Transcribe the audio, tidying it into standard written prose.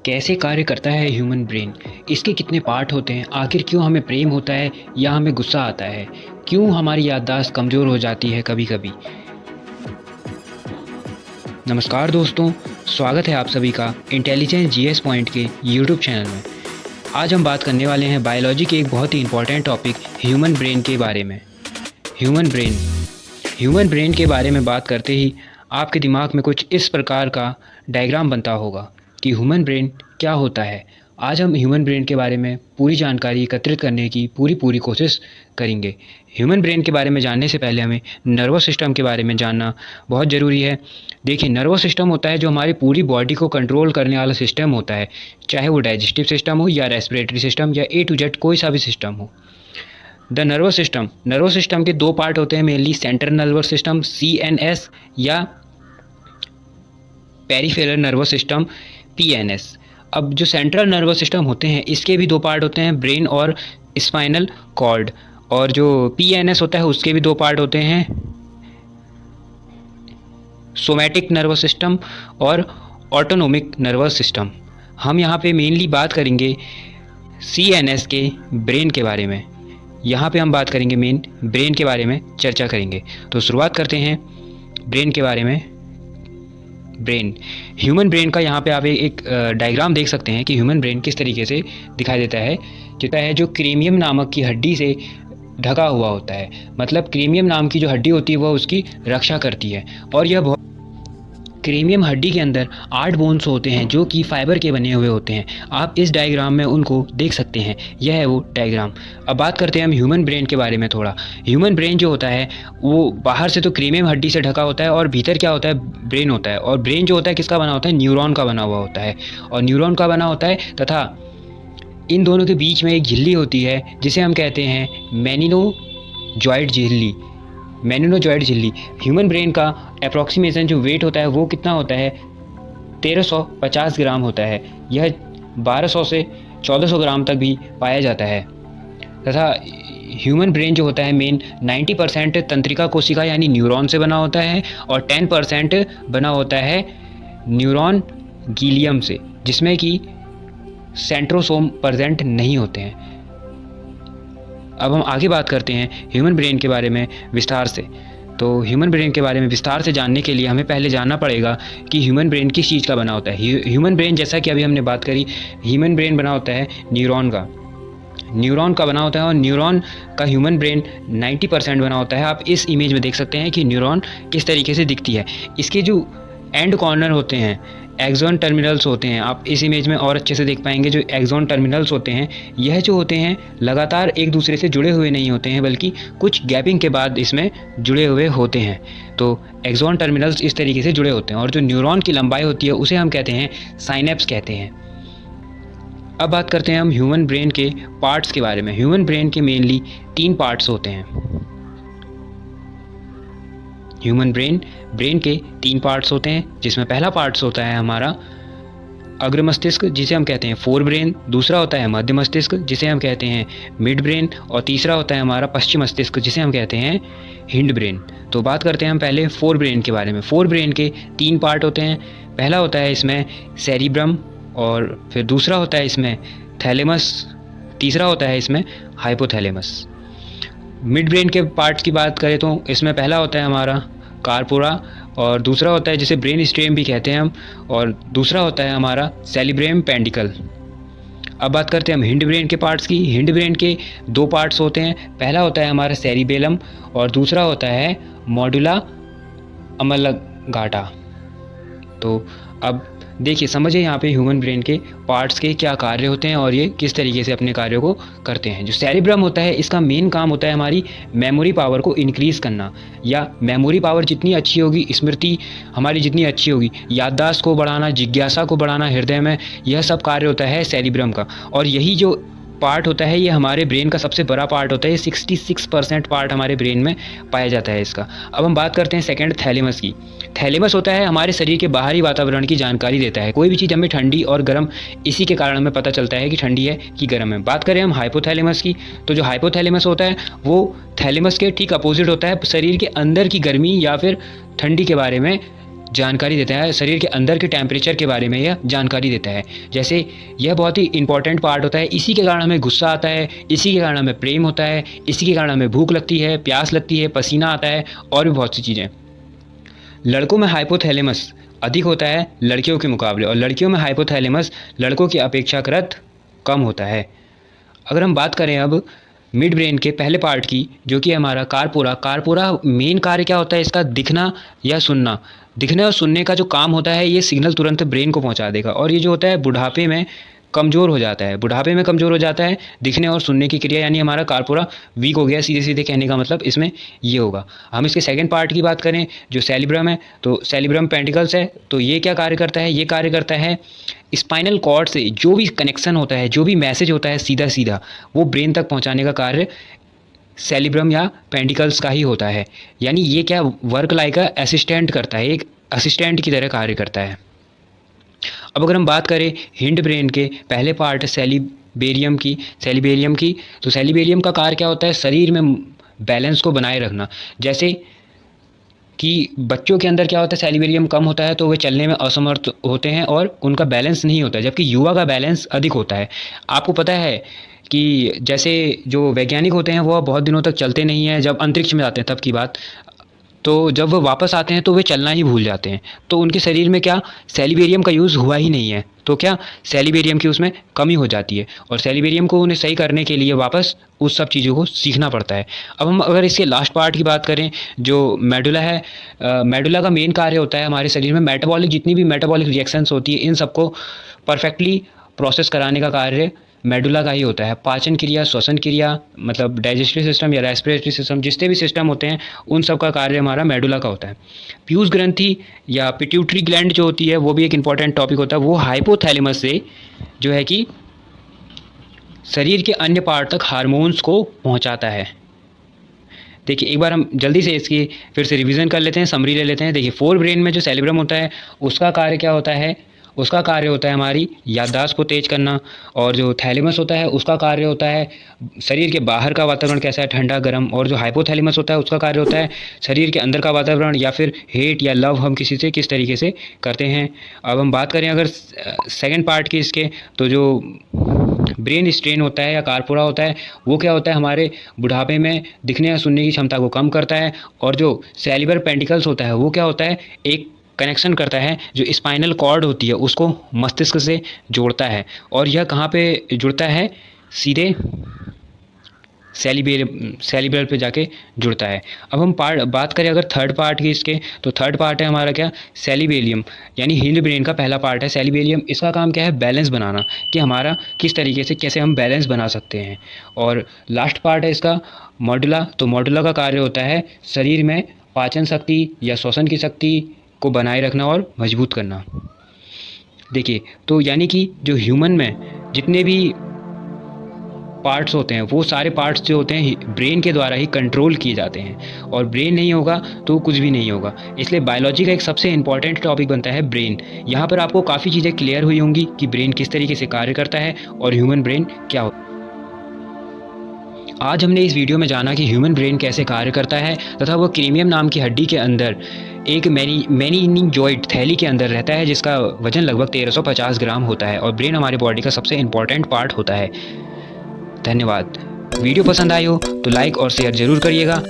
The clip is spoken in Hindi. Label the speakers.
Speaker 1: कैसे कार्य करता है ह्यूमन ब्रेन? इसके कितने पार्ट होते हैं? आखिर क्यों हमें प्रेम होता है या हमें गुस्सा आता है? क्यों हमारी याददाश्त कमज़ोर हो जाती है कभी-कभी? नमस्कार दोस्तों, स्वागत है आप सभी का इंटेलिजेंस जीएस पॉइंट के यूट्यूब चैनल में। आज हम बात करने वाले हैं बायोलॉजी के एक बहुत ही इम्पोर्टेंट टॉपिक ह्यूमन ब्रेन के बारे में। ह्यूमन ब्रेन के बारे में बात करते ही आपके दिमाग में कुछ इस प्रकार का डायग्राम बनता होगा कि ह्यूमन ब्रेन क्या होता है। आज हम ह्यूमन ब्रेन के बारे में पूरी जानकारी एकत्रित करने की पूरी कोशिश करेंगे। ह्यूमन ब्रेन के बारे में जानने से पहले हमें नर्वस सिस्टम के बारे में जानना बहुत ज़रूरी है। देखिए, नर्वस सिस्टम होता है जो हमारी पूरी बॉडी को कंट्रोल करने वाला सिस्टम होता है, चाहे वो डाइजेस्टिव सिस्टम हो या रेस्पिरेटरी सिस्टम या A to Z कोई सा भी सिस्टम हो। द नर्वस सिस्टम के दो पार्ट होते हैं mainly, central nervous system CNS या पेरिफेरल नर्वस सिस्टम PNS। अब जो सेंट्रल नर्वस सिस्टम होते हैं इसके भी दो पार्ट होते हैं, ब्रेन और स्पाइनल कॉर्ड। और जो PNS होता है उसके भी दो पार्ट होते हैं, सोमैटिक नर्वस सिस्टम और ऑटोनोमिक नर्वस सिस्टम। हम यहाँ पे मेनली बात करेंगे CNS के ब्रेन के बारे में। यहाँ पे हम बात करेंगे मेन ब्रेन के बारे में चर्चा करेंगे। तो शुरुआत करते हैं ब्रेन के बारे में। ह्यूमन ब्रेन का यहाँ पे आप एक डायग्राम देख सकते हैं कि ह्यूमन ब्रेन किस तरीके से दिखाई देता है जो क्रेनियम नामक की हड्डी से ढका हुआ होता है। मतलब क्रेनियम नाम की जो हड्डी होती है वह उसकी रक्षा करती है। और यह क्रेनियम हड्डी के अंदर 8 बोन्स होते हैं जो कि फाइबर के बने हुए होते हैं। आप इस डायग्राम में उनको देख सकते हैं, यह है वो डायग्राम। अब बात करते हैं हम ह्यूमन ब्रेन के बारे में थोड़ा। ह्यूमन ब्रेन जो होता है वो बाहर से तो क्रेनियम हड्डी से ढका होता है और भीतर क्या होता है, ब्रेन होता है। और ब्रेन जो होता है किसका बना होता है, न्यूरॉन का बना हुआ होता है। और न्यूरॉन का बना होता है तथा इन दोनों के बीच में एक झिल्ली होती है जिसे हम कहते हैं मेनिनोजॉइड झिल्ली। ह्यूमन ब्रेन का अप्रॉक्सीमेशन जो वेट होता है वो कितना होता है, 1350 ग्राम होता है। यह 1200 से 1400 ग्राम तक भी पाया जाता है। तथा ह्यूमन ब्रेन जो होता है मेन 90% तंत्रिका कोशिका यानी न्यूरॉन से बना होता है और 10% बना होता है न्यूरॉन गीलियम से, जिसमें कि सेंट्रोसोम प्रेजेंट नहीं होते हैं। अब हम आगे बात करते हैं ह्यूमन ब्रेन के बारे में विस्तार से। तो ह्यूमन ब्रेन के बारे में विस्तार से जानने के लिए हमें पहले जानना पड़ेगा कि ह्यूमन ब्रेन किस चीज़ का बना होता है। ह्यूमन ब्रेन, जैसा कि अभी हमने बात करी, ह्यूमन ब्रेन बना होता है न्यूरॉन का बना होता है। और न्यूरॉन का ह्यूमन ब्रेन 90% बना होता है। आप इस इमेज में देख सकते हैं कि न्यूरॉन किस तरीके से दिखती है। इसके जो एंड कॉर्नर होते हैं, एक्सॉन टर्मिनल्स होते हैं, आप इस इमेज में और अच्छे से देख पाएंगे। जो एक्सॉन टर्मिनल्स होते हैं यह जो होते हैं लगातार एक दूसरे से जुड़े हुए नहीं होते हैं, बल्कि कुछ गैपिंग के बाद इसमें जुड़े हुए होते हैं। तो एक्सॉन टर्मिनल्स इस तरीके से जुड़े होते हैं। और जो न्यूरॉन की लंबाई होती है उसे हम कहते हैं साइनेप्स कहते हैं। अब बात करते हैं हम ह्यूमन ब्रेन के पार्ट्स के बारे में। ह्यूमन ब्रेन के मेनली 3 पार्ट्स होते हैं। ह्यूमन ब्रेन के 3 पार्ट्स होते हैं, जिसमें पहला पार्ट्स होता है हमारा अग्र मस्तिष्क जिसे हम कहते हैं फोर ब्रेन, दूसरा होता है मध्य मस्तिष्क जिसे हम कहते हैं मिड ब्रेन, और तीसरा होता है हमारा पश्चिम मस्तिष्क जिसे हम कहते हैं हिंड ब्रेन। तो बात करते हैं हम पहले फोर ब्रेन के बारे में। फोर ब्रेन के 3 पार्ट होते हैं। पहला होता है इसमें सेरिब्रम, और फिर दूसरा होता है इसमें थैलेमस, तीसरा होता है इसमें हाइपोथैलेमस। मिड ब्रेन के पार्ट्स की बात करें तो इसमें पहला होता है हमारा कार्पोरा, और दूसरा होता है जिसे ब्रेन स्टेम भी कहते हैं हम, और दूसरा होता है हमारा सेरिब्रम पेंडिकल। अब बात करते हैं हम हिंड ब्रेन के पार्ट्स की। हिंड ब्रेन के 2 पार्ट्स होते हैं। पहला होता है हमारा सेरिबेलम और दूसरा होता है मॉड्यूला अम्लगाटा। तो अब देखिए, समझिए यहाँ पे ह्यूमन ब्रेन के पार्ट्स के क्या कार्य होते हैं और ये किस तरीके से अपने कार्यों को करते हैं। जो सेरिब्रम होता है इसका मेन काम होता है हमारी मेमोरी पावर को इंक्रीज़ करना, या मेमोरी पावर जितनी अच्छी होगी, स्मृति हमारी जितनी अच्छी होगी, याददाश्त को बढ़ाना, जिज्ञासा को बढ़ाना हृदय में, यह सब कार्य होता है सेरिब्रम का। और यही जो पार्ट होता है ये हमारे ब्रेन का सबसे बड़ा पार्ट होता है। 66% पार्ट हमारे ब्रेन में पाया जाता है इसका। अब हम बात करते हैं सेकंड थैलेमस की। थैलेमस होता है हमारे शरीर के बाहरी वातावरण की जानकारी देता है। कोई भी चीज़ हमें ठंडी और गर्म, इसी के कारण हमें पता चलता है कि ठंडी है कि गर्म है। बात करें हम हाइपोथैलेमस की, तो जो हाइपोथैलेमस होता है वो थैलेमस के ठीक अपोजिट होता है। शरीर के अंदर की गर्मी या फिर ठंडी के बारे में जानकारी देता है, शरीर के अंदर के टेम्परेचर के बारे में यह जानकारी देता है। जैसे यह बहुत ही इंपॉर्टेंट पार्ट होता है, इसी के कारण हमें गुस्सा आता है, इसी के कारण हमें प्रेम होता है, इसी के कारण हमें भूख लगती है, प्यास लगती है, पसीना आता है और भी बहुत सी चीज़ें। लड़कों में हाइपोथैलेमस अधिक होता है लड़कियों के मुकाबले, और लड़कियों में हाइपोथैलेमस लड़कों की अपेक्षाकृत कम होता है। अगर हम बात करें अब मिड ब्रेन के पहले पार्ट की, जो कि हमारा कारपोरा मेन कार्य क्या होता है इसका? दिखना या सुनना। दिखने और सुनने का जो काम होता है, ये सिग्नल तुरंत ब्रेन को पहुंचा देगा, और ये जो होता है बुढ़ापे में कमज़ोर हो जाता है। बुढ़ापे में कमज़ोर हो जाता है दिखने और सुनने की क्रिया, यानी हमारा कारपोरा वीक हो गया, सीधे सीधे कहने का मतलब इसमें ये होगा। हम इसके सेकंड पार्ट की बात करें जो सेरिब्रम है, तो सेरिब्रम पेंटिकल्स है, तो ये क्या कार्य करता है? ये कार्य करता है स्पाइनल कॉर्ड से जो भी कनेक्शन होता है, जो भी मैसेज होता है सीधा सीधा, वो ब्रेन तक पहुंचाने का कार्य सेरिब्रम या पेंटिकल्स का ही होता है। यानी ये क्या वर्क लाइक असिस्टेंट करता है, एक असिस्टेंट की तरह कार्य करता है। अब अगर हम बात करें हिंड ब्रेन के पहले पार्ट सेलिबेरियम की, तो सेलिबेरियम का कार्य क्या होता है? शरीर में बैलेंस को बनाए रखना। जैसे कि बच्चों के अंदर क्या होता है, सेलिबेरियम कम होता है तो वे चलने में असमर्थ होते हैं और उनका बैलेंस नहीं होता है, जबकि युवा का बैलेंस अधिक होता है। आपको पता है कि जैसे जो वैज्ञानिक होते हैं वो बहुत दिनों तक चलते नहीं हैं, जब अंतरिक्ष में जाते हैं तब की बात, तो जब वो वापस आते हैं तो वे चलना ही भूल जाते हैं। तो उनके शरीर में क्या सेलिबेरियम का यूज़ हुआ ही नहीं है, तो क्या सेलिबेरियम की उसमें कमी हो जाती है, और सेलिबेरियम को उन्हें सही करने के लिए वापस उस सब चीज़ों को सीखना पड़ता है। अब हम अगर इसके लास्ट पार्ट की बात करें जो मेडुला है, मेडुला का मेन कार्य होता है हमारे शरीर में मेटाबॉलिक, जितनी भी मेटाबॉलिक रिएक्शंस होती है इन सबको परफेक्टली प्रोसेस कराने का कार्य मेडुला का ही होता है। पाचन क्रिया, श्वसन क्रिया, मतलब डाइजेस्टिव सिस्टम या रेस्पिरेटरी सिस्टम, जितने भी सिस्टम होते हैं उन सब का कार्य हमारा मेडुला का होता है। पीयूष ग्रंथि या पिट्यूटरी ग्लैंड जो होती है वो भी एक इंपॉर्टेंट टॉपिक होता है। वो हाइपोथैलेमस से जो है कि शरीर के अन्य पार्ट तक हार्मोन्स को पहुंचाता है। देखिए एक बार हम जल्दी से इसकी फिर से रिवीजन कर लेते हैं, समरी ले लेते हैं। देखिए फोर ब्रेन में जो सेरिब्रम होता है उसका कार्य क्या होता है? उसका कार्य होता है हमारी याददाश्त को तेज करना, और जो थैलेमस होता है उसका कार्य होता है शरीर के बाहर का वातावरण कैसा है, ठंडा गर्म, और जो हाइपोथैलेमस होता है उसका कार्य होता है शरीर के अंदर का वातावरण, या फिर हेट या लव हम किसी से किस तरीके से करते हैं। अब हम बात करें अगर सेकंड पार्ट की इसके, तो जो ब्रेन स्ट्रेन होता है या कारपोरा होता है वो क्या होता है? हमारे बुढ़ापे में दिखने या सुनने की क्षमता को कम करता है। और जो सेरिब्रल पेंटिकल्स होता है वो क्या होता है? एक कनेक्शन करता है, जो स्पाइनल कॉर्ड होती है उसको मस्तिष्क से जोड़ता है, और यह कहाँ पे जुड़ता है? सीधे सेलिब्रल पे जाके जुड़ता है। अब हम बात करें अगर थर्ड पार्ट की इसके, तो थर्ड पार्ट है हमारा क्या? सेलिबेलियम, यानी हिंड ब्रेन का पहला पार्ट है सेलिबेलियम। इसका काम क्या है? बैलेंस बनाना, कि हमारा किस तरीके से कैसे हम बैलेंस बना सकते हैं। और लास्ट पार्ट है इसका मॉड्यूला, तो मॉड्यूला का कार्य होता है शरीर में पाचन शक्ति या श्वसन की शक्ति को बनाए रखना और मजबूत करना। देखिए तो यानी कि जो ह्यूमन में जितने भी पार्ट्स होते हैं वो सारे पार्ट्स जो होते हैं ब्रेन के द्वारा ही कंट्रोल किए जाते हैं, और ब्रेन नहीं होगा तो कुछ भी नहीं होगा। इसलिए बायोलॉजी का एक सबसे इंपॉर्टेंट टॉपिक बनता है ब्रेन। यहाँ पर आपको काफ़ी चीज़ें क्लियर हुई होंगी कि ब्रेन किस तरीके से कार्य करता है और ह्यूमन ब्रेन क्या होता है। आज हमने इस वीडियो में जाना कि ह्यूमन ब्रेन कैसे कार्य करता है, तथा वो क्रीमियम नाम की हड्डी के अंदर एक मेनिन्जॉइड थैली के अंदर रहता है, जिसका वजन लगभग 1350 ग्राम होता है, और ब्रेन हमारी बॉडी का सबसे इंपॉर्टेंट पार्ट होता है। धन्यवाद। वीडियो पसंद आई हो तो लाइक और शेयर जरूर करिएगा।